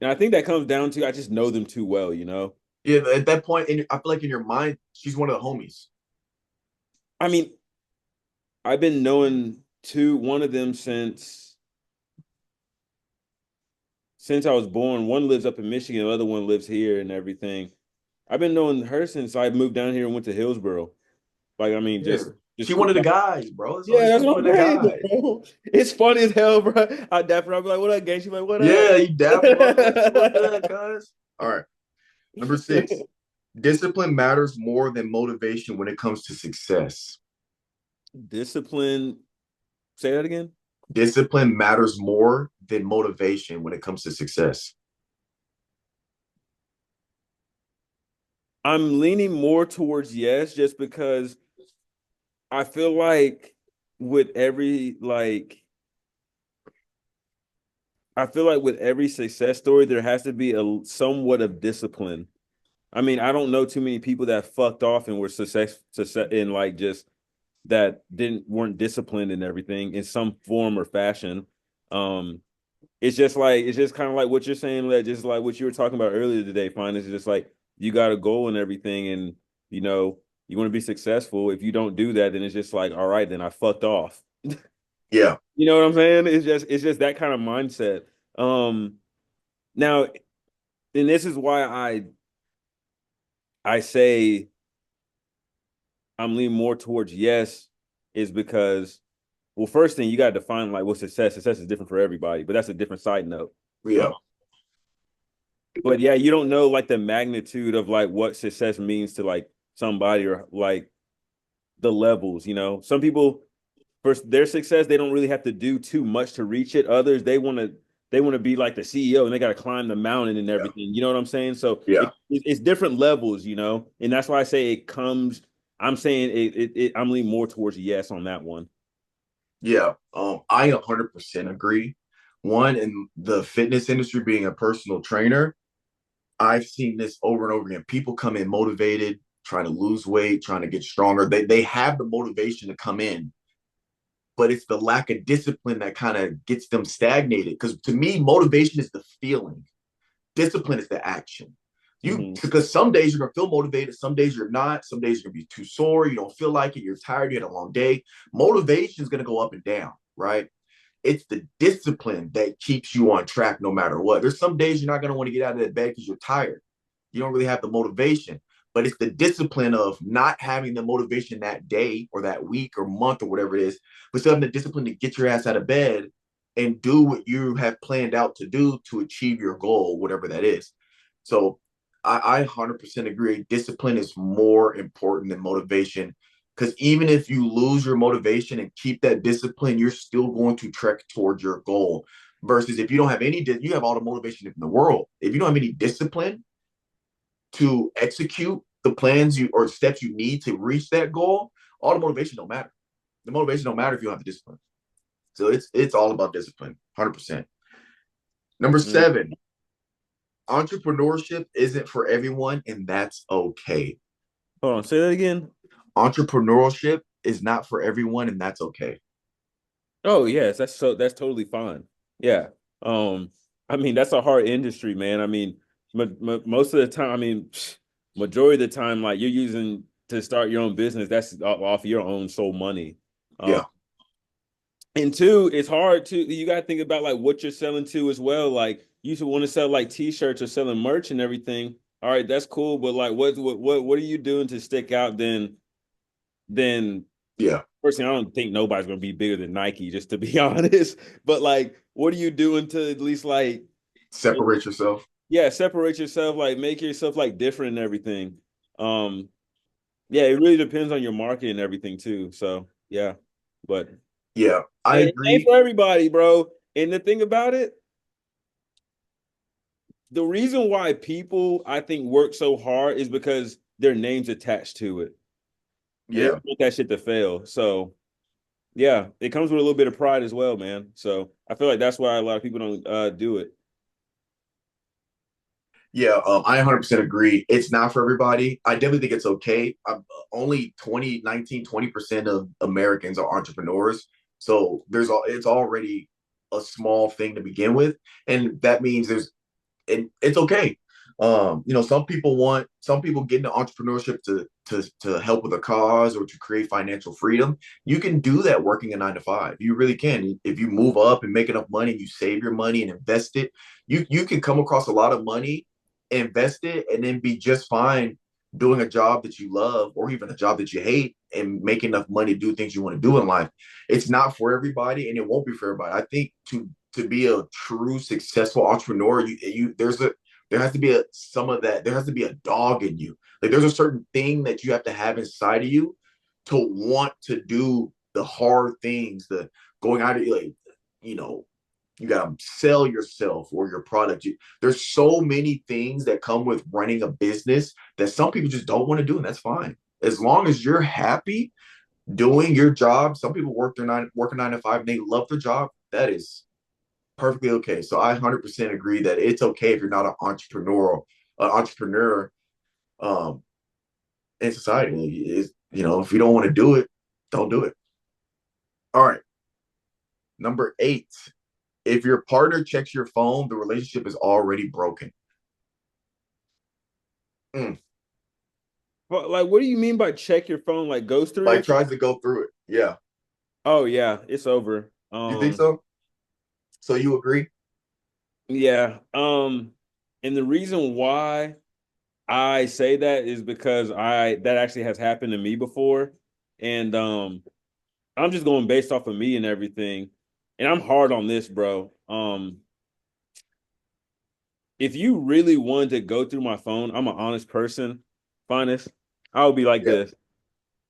and I think that comes down to I just know them too well, you know. Yeah, at that point, I feel like in your mind, she's one of the homies. I mean, I've been knowing one of them since I was born. One lives up in Michigan, the other one lives here and everything. I've been knowing her since I moved down here and went to Hillsboro. Like, I mean, Yeah. just She school. one of the guys, bro. Yeah, that's She's what one I'm of the saying, guys. bro. It's funny as hell, bro. I dap her. I'm like, what up, gang? She's like, what up? Yeah, you dap her up. Like, what's good, cuz? All right. Number six. Discipline matters more than motivation when it comes to success. Discipline. Say that again. Discipline matters more than motivation when it comes to success. I'm leaning more towards yes, just because I feel like with every like I feel like with every success story, there has to be a somewhat of discipline. I mean, I don't know too many people that fucked off and were success in like just that didn't weren't disciplined in everything in some form or fashion. Um, it's just kind of like what you're saying, that just like what you were talking about earlier today, Finis. It's just like you got a goal and everything, and you know, you want to be successful. If you don't do that, then it's just like, all right, then I fucked off. Yeah, You know what I'm saying? It's just that kind of mindset. Um, now, and this is why I say I'm leaning more towards yes, is because, well, first thing you got to define like what success. Success is different for everybody, but that's a different side note. yeah, But yeah, you don't know like the magnitude of like what success means to like somebody, or like the levels, you know. Some people, for their success, they don't really have to do too much to reach it. Others, they want to be like the CEO, and they got to climb the mountain and yeah, everything. You know what I'm saying? So yeah, it's different levels, you know, and that's why I say it comes. I'm saying I'm leaning more towards yes on that one. yeah. I 100% agree. One, in the fitness industry, being a personal trainer, I've seen this over and over again. People come in motivated, trying to lose weight, trying to get stronger. They have the motivation to come in, but it's the lack of discipline that kind of gets them stagnated. Because to me, motivation is the feeling, discipline is the action. You Hmm. Because some days you're gonna feel motivated, some days you're not, some days you're gonna be too sore, you don't feel like it, you're tired, you had a long day. Motivation is gonna go up and down, right? It's the discipline that keeps you on track no matter what. There's some days you're not going to want to get out of that bed because you're tired. You don't really have the motivation, but it's the discipline of not having the motivation that day or that week or month or whatever it is, but still having the discipline to get your ass out of bed and do what you have planned out to do to achieve your goal, whatever that is. So I 100% agree. Discipline is more important than motivation, because even if you lose your motivation and keep that discipline, you're still going to trek towards your goal. Versus if you don't have any, you have all the motivation in the world. If you don't have any discipline to execute the plans you or steps you need to reach that goal, all the motivation don't matter. The motivation don't matter if you don't have the discipline. So it's all about discipline, 100%. Number Mm. 7, entrepreneurship isn't for everyone, and that's okay. Hold on, say that again. Entrepreneurship is not for everyone, and that's okay. Oh yes, that's totally fine. Yeah. Um, I mean that's a hard industry, man. I mean, most of the time, I mean, majority of the time, like you're using to start your own business, that's off your own sole money. Um, Yeah, and two, it's hard to you got to think about like what you're selling to as well. Like you should want to sell like t-shirts or selling merch and everything. All right, that's cool, but like what are you doing to stick out then yeah. personally, I don't think nobody's gonna be bigger than Nike, just to be honest. But like, what are you doing to at least like, Separate yourself. yeah, separate yourself, like make yourself like different and everything. Um, yeah, it really depends on your market and everything too. So yeah, but Yeah, I it ain't agree. for everybody, bro. And the thing about it, the reason why people I think work so hard is because their name's attached to it. And they Yeah, don't want that shit to fail. So yeah, it comes with a little bit of pride as well, man. So I feel like that's why a lot of people don't do it. yeah. I 100% agree. It's not for everybody. I definitely think it's okay. Only 20% of Americans are entrepreneurs. So it's already a small thing to begin with. And that means it's okay. Some people get into entrepreneurship to help with a cause or to create financial freedom. You can do that working a 9 to 5. You really can. If you move up and make enough money and you save your money and invest it, you can come across a lot of money, invest it, and then be just fine doing a job that you love or even a job that you hate and make enough money to do things you want to do in life. It's not for everybody and it won't be for everybody. I think to be a true successful entrepreneur, you there's a There has to be some of that. There has to be a dog in you. Like there's a certain thing that you have to have inside of you to want to do the hard things, the going out of like, you know, you gotta sell yourself or your product. There's so many things that come with running a business that some people just don't want to do, and that's fine. As long as you're happy doing your job, some people work a 9 to 5 and they love their job. That is perfectly okay. So I 100% agree that it's okay if you're not an entrepreneur um, in society. Is if you don't want to do it, don't do it. All right, number 8. If your partner checks your phone, the relationship is already broken. Mm. But like, what do you mean by check your phone? Like goes through your Like phone? tries to go through it. Yeah. Oh yeah, it's over. You think so? So you agree? Yeah. And the reason why I say that is because I that actually has happened to me before. And I'm just going based off of me and everything. And I'm hard on this, bro. If you really wanted to go through my phone, I'm an honest person, Finis. I would be like Yeah. this.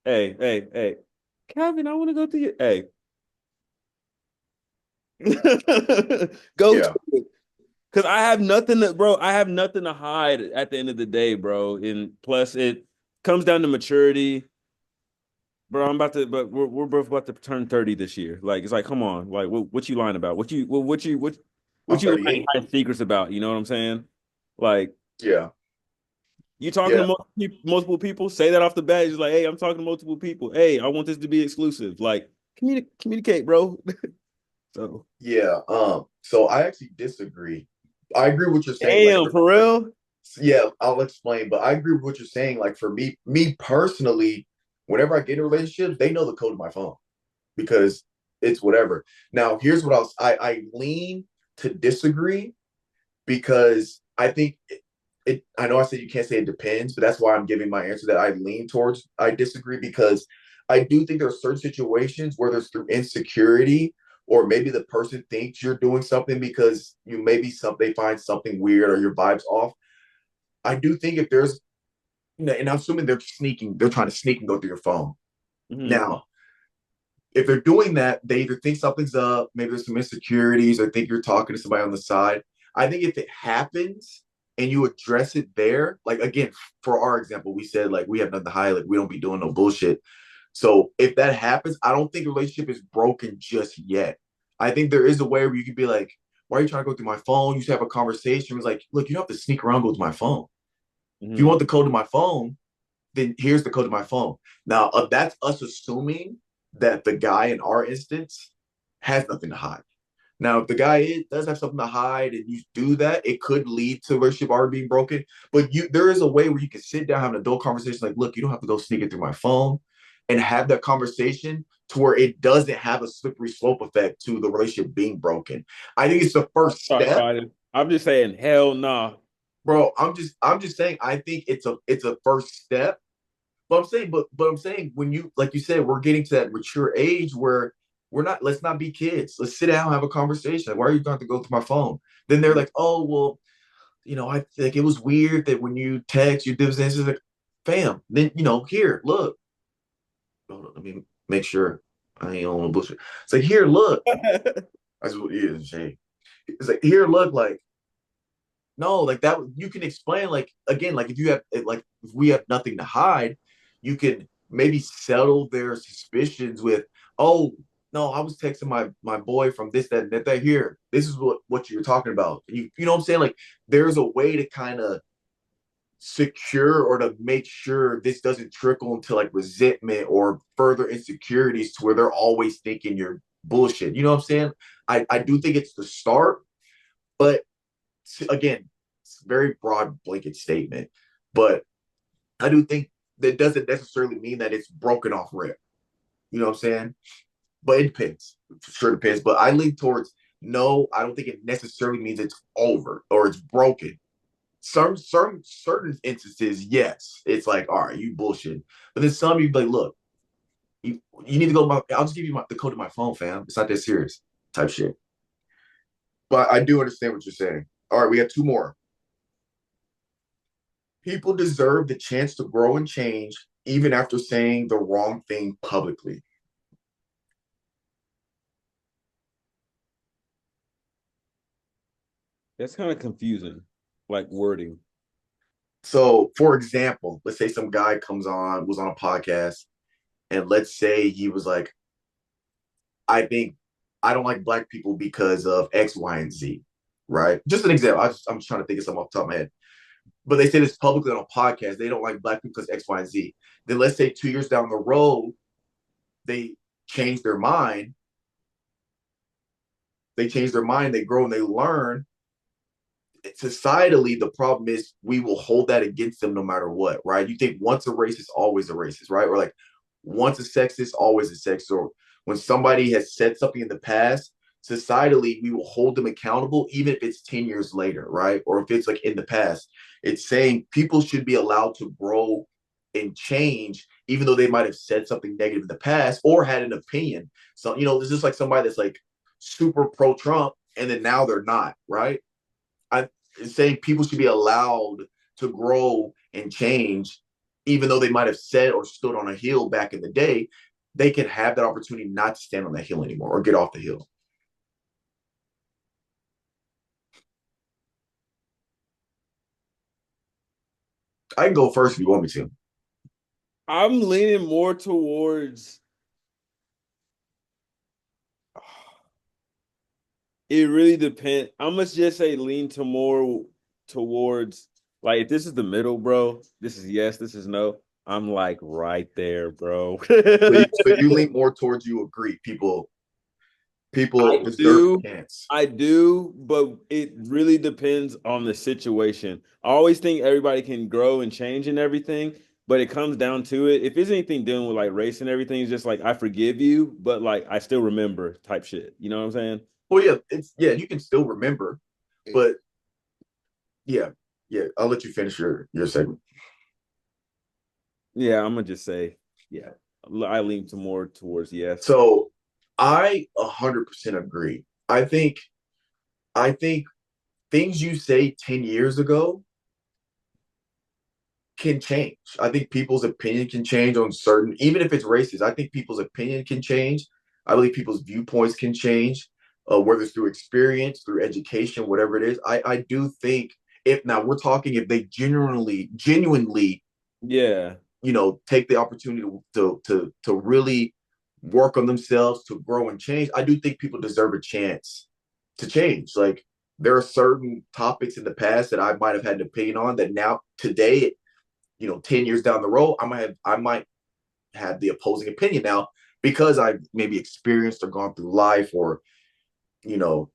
Hey, hey, hey, Calvin, I want to go through your hey. Go to Yeah. it. Because I have nothing to, bro. I have nothing to hide at the end of the day, bro. And plus, it comes down to maturity, bro. But we're both about to turn 30 this year. Like, it's like, come on, like, what you lying about? I'm What you lying 38. hiding secrets about? You know what I'm saying? Like, Yeah. you talking to Yeah. multiple people? Say that off the bat. It's like, hey, I'm talking to multiple people. Hey, I want this to be exclusive. Like, communicate, bro. So, Yeah. So I actually disagree. I agree with what you're saying. Like damn, for real. yeah, I'll explain, but I agree with what you're saying. Like for me personally, whenever I get in relationships, they know the code of my phone because it's whatever. Now, here's what else I lean to disagree because I think I know I said you can't say it depends, but that's why I'm giving my answer that I lean towards I disagree because I do think there are certain situations where there's through insecurity or maybe the person thinks you're doing something because you maybe they find something weird or your vibes off. I do think if there's and I'm assuming they're trying to sneak and go through your phone. Mhm. Now, if they're doing that, they either think something's up, maybe there's some insecurities, or think you're talking to somebody on the side. I think if it happens and you address it there, like again, for our example, we said like we have nothing to hide, like we don't be doing no bullshit. So if that happens, I don't think the relationship is broken just yet. I think there is a way where you could be like, why are you trying to go through my phone? You should have a conversation. It's like, look, you don't have to sneak around, go to my phone. If you Mhm. want the code to my phone, then here's the code to my phone. Now, that's us assuming that the guy in our instance has nothing to hide. Now, if the guy does have something to hide and you do that, it could lead to a relationship already being broken. But there is a way where you can sit down, have an adult conversation, like, look, you don't have to go sneaking through my phone and have that conversation to where it doesn't have a slippery slope effect to the relationship being broken. I think it's the first Sorry, step, Biden. I'm just saying, hell nah. bro. I'm just saying I think it's a first step. But I'm saying when you like you said, we're getting to that mature age where we're not. Let's not be kids. Let's sit down and have a conversation. Like, why are you going to go through my phone? Then they're like, oh well, I like it was weird that when you text, you do this. It's like, fam. Then here, look. Hold on, let me make sure I ain't on bullshit. It's like here, look. That's what it is, Jay. It's like here, look. Like no, like that you can explain like again, like if you have like if we have nothing to hide, you can maybe settle their suspicions with, oh no, I was texting my boy from this, that here. This is what you're talking about. You know what I'm saying? Like there's a way to kind of secure or to make sure this doesn't trickle into like resentment or further insecurities to where they're always thinking you're bullshit. You know what I'm saying? I do think it's the start, but again, it's a very broad blanket statement, but I do think that doesn't necessarily mean that it's broken off rip. You know what I'm saying? But it depends. For sure depends. But I lean towards no, I don't think it necessarily means it's over or it's broken. Certain instances, yes, it's like, all right, you bullshit. But then some you be like, look, you need to go. I'll just give you the code of my phone, fam. It's not that serious, type shit. But I do understand what you're saying. All right, we have two more. People deserve the chance to grow and change even after saying the wrong thing publicly. That's kind of confusing, like wording. So, for example, let's say some guy was on a podcast, and let's say he was like, I think I don't like black people because of X, Y, and Z, right? Just an example. I'm just trying to think of something off the top of my head. But they say this publicly on a podcast. They don't like black people because X, Y, and Z. Then let's say 2 years down the road, they change their mind. They change their mind. They grow and they learn. Societally, the problem is we will hold that against them no matter what, right? You think once a racist, always a racist, right? Or like once a sexist, always a sexist. Or when somebody has said something in the past, societally, we will hold them accountable, even if it's 10 years later, right? Or if it's like in the past. It's saying people should be allowed to grow and change, even though they might have said something negative in the past or had an opinion. So, there's just like somebody that's like super pro Trump and then now they're not, right? I saying people should be allowed to grow and change, even though they might have said or stood on a hill back in the day. They can have that opportunity not to stand on that hill anymore or get off the hill. I can go first if you want me to. I'm leaning more towards it really depends. I must just say lean to more towards like if this is the middle, bro, this is yes, this is no. I'm like right there, bro. So you lean more towards you agree. People I deserve a do. chance. I do, but it really depends on the situation. I always think everybody can grow and change and everything, but it comes down to it. If it's anything dealing with like race and everything, it's just like I forgive you, but like I still remember type shit. You know what I'm saying? Well, yeah, you can still remember, but yeah, yeah. I'll let you finish your segment. Yeah, I'm gonna just say, yeah, I lean to more towards yes. So I 100% agree. I think things you say 10 years ago can change. I think people's opinion can change on certain, even if it's racist, I think people's opinion can change. I believe people's viewpoints can change, whether it's through experience, through education, whatever it is. I do think if now we're talking if they genuinely, Yeah, take the opportunity to really work on themselves, to grow and change. I do think people deserve a chance to change. Like there are certain topics in the past that I might have had an opinion on that now today, 10 years down the road, I might have the opposing opinion now because I've maybe experienced or gone through life or, you know,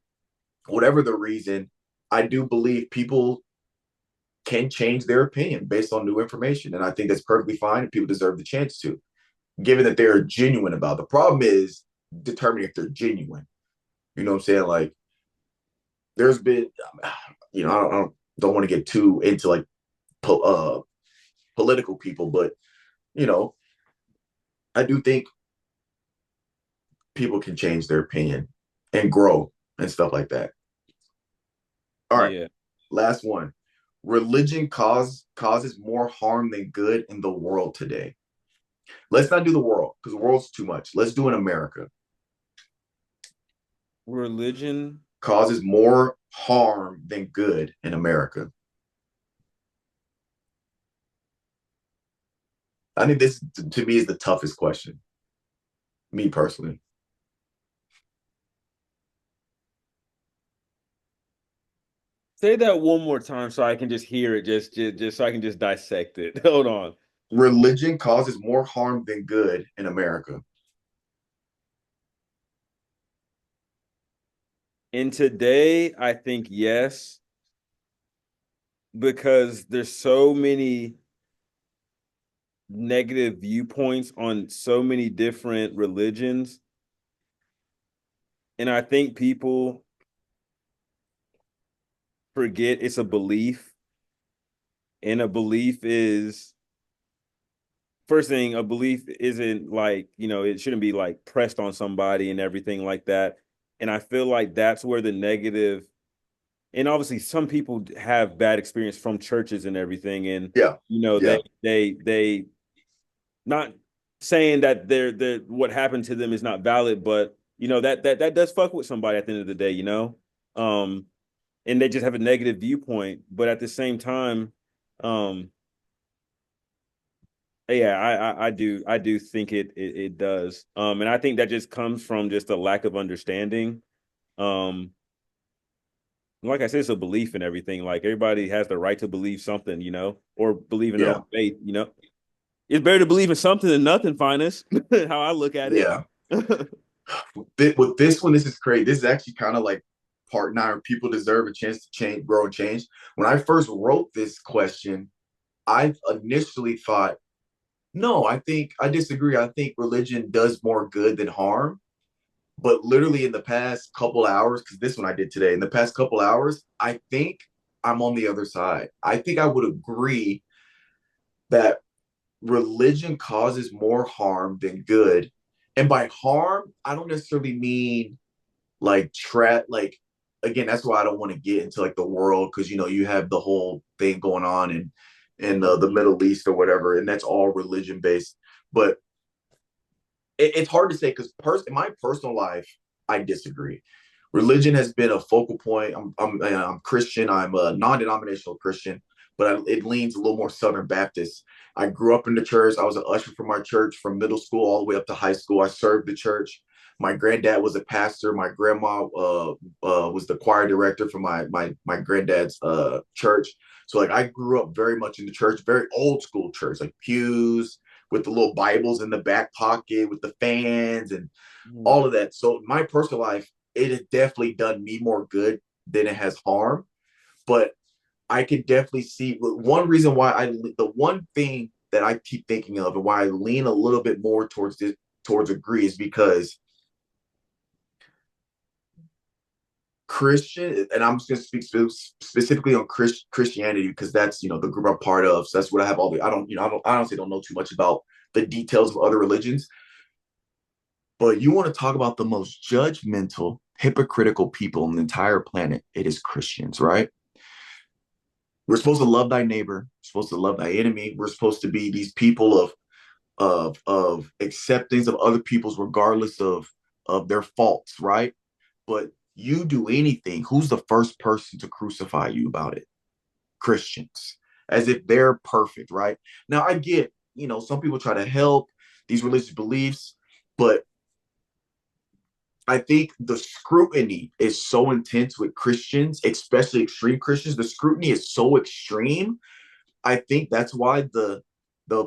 whatever the reason. I do believe people can change their opinion based on new information. And I think that's perfectly fine. And people deserve the chance to, given that they're genuine about it. The problem is determining if they're genuine. You know what I'm saying? Like, there's been, I don't want to get too into like po- uh, political people, but, you know, I do think people can change their opinion and grow and stuff like that. All right, yeah. last one. Religion causes more harm than good in the world today. Let's not do the world because the world's too much. Let's do in America. Religion. Causes more harm than good in America. I think this to me is the toughest question. Me personally. Say that one more time so I can just hear it, just so I can just dissect it. Hold on. Religion causes more harm than good in America. And today, I think yes, because there's so many negative viewpoints on so many different religions. And I think people forget it's a belief. And a belief is, first thing, a belief isn't like, it shouldn't be like pressed on somebody and everything like that. And I feel like that's where the negative and obviously some people have bad experience from churches and everything, and Yeah. they Yeah. not saying that they're what happened to them is not valid, but that does fuck with somebody at the end of the day, um, and they just have a negative viewpoint. But at the same time, um, yeah, I do think it does, and I think that just comes from just a lack of understanding. Um, like I said, it's a belief in everything. Like everybody has the right to believe something, or believe in their Yeah. own faith. It's better to believe in something than nothing, Finis. How I look at it. Yeah. With this one, this is crazy. This is actually kind of like part nine. People deserve a chance to change, grow, and change. When I first wrote this question, I initially thought, no, I disagree. I think religion does more good than harm. But literally in the past couple hours, because this one I did today, in the past couple hours, I think I'm on the other side. I think I would agree that religion causes more harm than good. And by harm, I don't necessarily mean like again, that's why I don't want to get into like the world, because you have the whole thing going on in the Middle East or whatever, and that's all religion based. But it's hard to say because in my personal life, I disagree. Religion has been a focal point. I'm Christian. I'm a non-denominational Christian, but it leans a little more Southern Baptist. I grew up in the church. I was an usher for my church from middle school all the way up to high school. I served the church. My granddad was a pastor. My grandma was the choir director for my granddad's church. So like I grew up very much in the church, very old school church, like pews with the little Bibles in the back pocket with the fans and all of that. So my personal life, it has definitely done me more good than it has harm. But I can definitely see one reason why the one thing that I keep thinking of and why I lean a little bit more towards agree is because Christian, and I'm just going to speak specifically on Christianity because that's the group I'm part of. So that's what I have all the. I don't I honestly don't know too much about the details of other religions, but you want to talk about the most judgmental, hypocritical people on the entire planet? It is Christians, right? We're supposed to love thy neighbor, we're supposed to love thy enemy. We're supposed to be these people of acceptance of other people's regardless of their faults, right? But you do anything, who's the first person to crucify you about it? Christians, as if they're perfect, right? Now I get, some people try to help these religious beliefs, but I think the scrutiny is so intense with Christians, especially extreme Christians. The scrutiny is so extreme. I think that's why the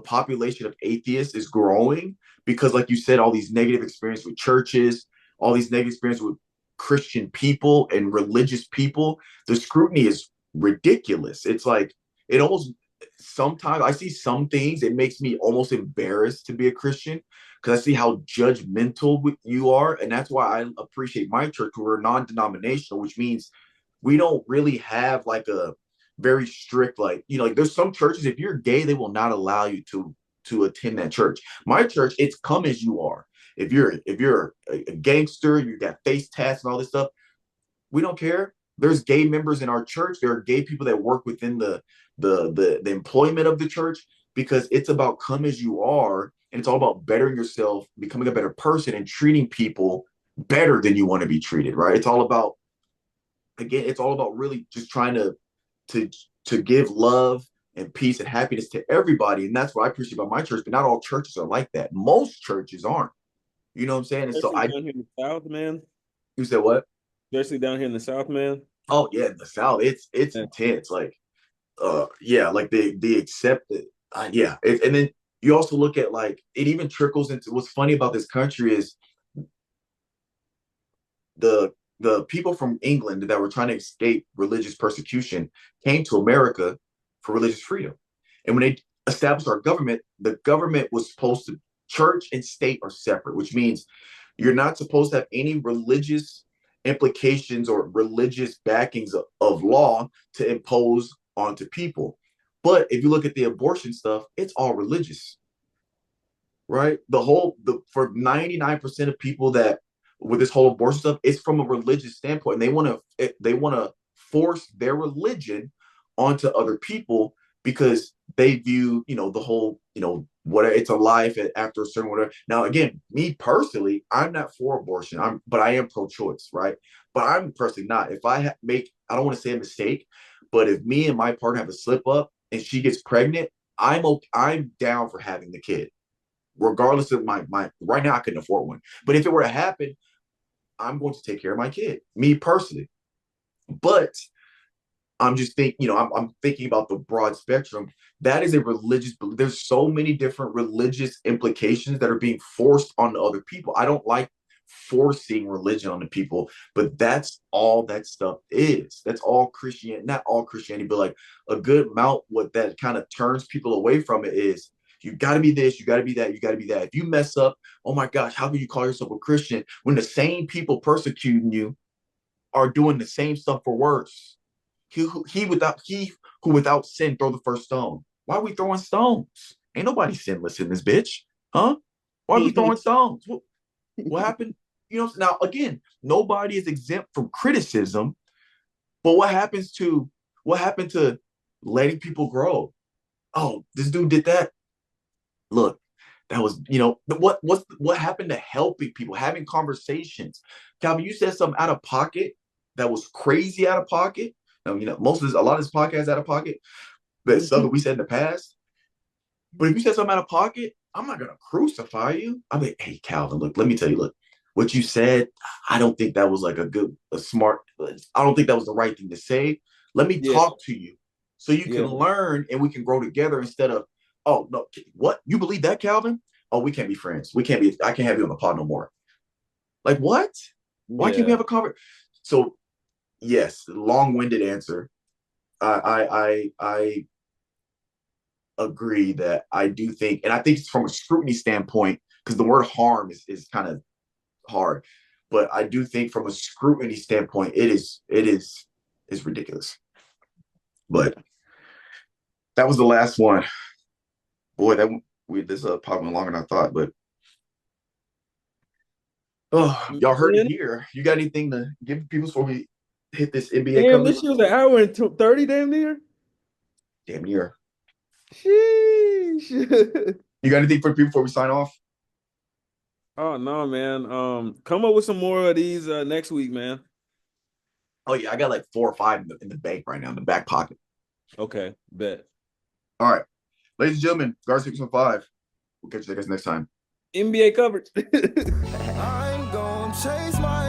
population of atheists is growing because, like you said, all these negative experiences with churches, all these negative experiences with Christian people and religious people. The scrutiny is ridiculous. It's like it almost sometimes I see some things. It makes me almost embarrassed to be a Christian because I see how judgmental you are, and that's why I appreciate my church. We're non-denominational, which means we don't really have like a very strict like there's some churches if you're gay they will not allow you to attend that church. My church, it's come as you are. If you're a gangster, you got face tats and all this stuff, we don't care. There's gay members in our church. There are gay people that work within the employment of the church because it's about come as you are, and it's all about bettering yourself, becoming a better person, and treating people better than you want to be treated. Right? It's all about again, it's all about really just trying to to give love and peace and happiness to everybody, and that's what I appreciate about my church. But not all churches are like that. Most churches aren't. You know what I'm saying? And so Especially I, down here in the South, man. you said what? Especially down here in the South, man. Oh yeah, in the South, it's Yeah. intense. Like yeah, like they accept it. Yeah, and then you also look at like it even trickles into what's funny about this country is the people from England that were trying to escape religious persecution came to America for religious freedom. And when they established our government, the government was supposed to church and state are separate, which means you're not supposed to have any religious implications or religious backings of law to impose onto people. But if you look at the abortion stuff, it's all religious, right? The for 99% of people that with this whole abortion stuff, it's from a religious standpoint. And they want to force their religion onto other people because they view, the whole, what it's a life after a certain whatever. Now, again, me personally, I'm not for abortion. But I am pro-choice, right? But I'm personally not. If I don't want to say a mistake, but if me and my partner have a slip up and she gets pregnant, I'm down for having the kid, regardless of my. Right now, I couldn't afford one, but if it were to happen, I'm going to take care of my kid, me personally. But I'm just thinking, I'm thinking about the broad spectrum. That is a religious belief. There's so many different religious implications that are being forced on other people. I don't like forcing religion on the people, but that's all that stuff is. That's all Christianity, not all Christianity, but like a good amount. What that kind of turns people away from it is you got to be this, you got to be that, you got to be that. If you mess up, oh my gosh, how can you call yourself a Christian when the same people persecuting you are doing the same stuff for worse? He who without sin throw the first stone. Why are we throwing stones? Ain't nobody sinless in this bitch, huh? Why are we throwing stones? What happened? Now again, nobody is exempt from criticism, but what happened to letting people grow? Oh, this dude did that. Look, that was, what happened to helping people, having conversations? Calvin, you said something out of pocket that was crazy out of pocket. Now, a lot of this podcast out of pocket, but stuff that we said in the past. But if you said something out of pocket, I'm not gonna crucify you. I'm like, hey, Calvin, look, let me tell you, look, what you said, I don't think that was like a smart, I don't think that was the right thing to say. Let me Yeah, talk to you so you can yeah, learn and we can grow together instead of, oh no, what? You believe that, Calvin? Oh, we can't be friends. I can't have you on the pod no more. Like what? Why can't we yeah. have a conversation? So yes, long-winded answer. I agree that I do think, and I think it's from a scrutiny standpoint, because the word harm is kind of hard, but I do think from a scrutiny standpoint, it is ridiculous. But that was the last one. Boy, this probably went longer than I thought, but oh, y'all heard it Man, here. You got anything to give people before we hit this NBA damn, coverage? this shit was an hour and 30 damn near. Damn near. Sheesh. You got anything for people before we sign off? Oh no, man. Come up with some more of these next week, man. Oh yeah, I got like 4 or 5 in the bank right now in the back pocket. Okay, bet. All right, ladies and gentlemen, Guard 615. We'll catch you guys next time. NBA coverage. I'm gonna chase my